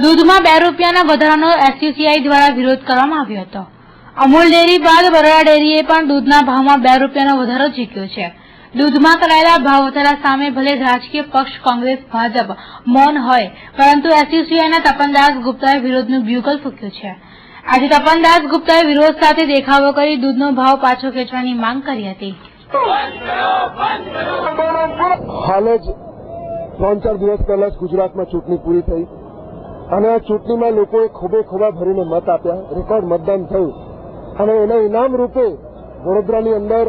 દૂધમાં ₹2ના વધારાનો એસયુસીઆઈ દ્વારા વિરોધ કરવામાં આવ્યો હતો। અમૂલ ડેરી બાદ બરોડા ડેરીએ પણ દૂધના ભાવમાં ₹2નો વધારો ઝીક્યો છે। દૂધમાં કરાયેલા ભાવ વધારા સામે ભલે રાજકીય પક્ષ કોંગ્રેસ ભાજપ મૌન હોય, પરંતુ એસયુસીઆઈના તપનદાસ ગુપ્તાએ વિરોધનું બ્યુગલ ફૂંક્યું છે। આજે તપનદાસ ગુપ્તાએ વિરોધ સાથે દેખાવો કરી દૂધનો ભાવ પાછો ખેંચવાની માંગ કરી હતી। હાલ જ 3-4 દિવસ પહેલા જ ગુજરાતમાં ચૂંટણી પૂરી થઈ અને આ ચૂંટણીમાં લોકોએ ખોબે ખોબા ભરીને મત આપ્યા, રેકોર્ડ મતદાન થયું અને એના ઇનામ રૂપે વડોદરાની અંદર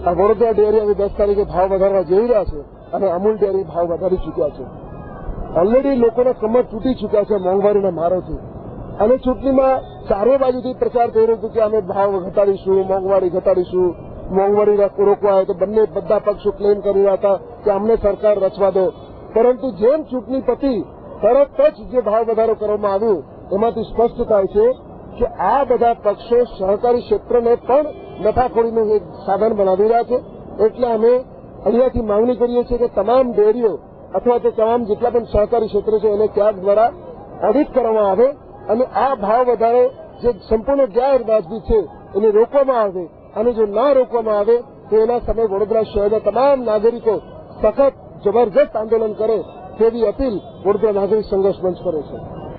આ વડોદરા ડેરી હવે 10 તારીખે ભાવ વધારવા જઈ રહ્યા છે અને અમૂલ ડેરી ભાવ વધારી ચૂક્યા છે। ઓલરેડી લોકોના કમર તૂટી ચૂક્યા છે મોંઘવારીના મારોથી અને ચૂંટણીમાં ચારે બાજુથી પ્રચાર થઈ રહ્યો હતો કે અમે ભાવ ઘટાડીશું, મોંઘવારી ઘટાડીશું, મોંઘવારી રોકવા આવે તો બધા પક્ષો ક્લેમ કરી રહ્યા હતા કે અમને સરકાર રચવા દો, પરંતુ જેમ ચૂંટણી પતી તરત જ જે ભાવ વધારો કરવામાં આવ્યો એમાંથી સ્પષ્ટ થાય છે કે આ બધા પક્ષો સહકારી ક્ષેત્રને પણ નફાખોરીનું એક સાધન બનાવી રહ્યા છે। એટલે અમે અહીંયાથી માંગણી કરીએ છીએ કે તમામ ડેરીઓ અથવા તો તમામ જેટલા પણ સહકારી ક્ષેત્ર છે એને ક્યાંક દ્વારા ઓડિટ કરવામાં આવે અને આ ભાવ વધારો જે સંપૂર્ણ ગેરવાજબી છે એને રોકવામાં આવે અને જો ના રોકવામાં આવે તો એના સામે વડોદરા શહેરના તમામ નાગરિકો સખત જબરજસ્ત આંદોલન કરે તેવી અપીલ વડોદરા નાગરિક સંઘર્ષ મંચ કરે છે।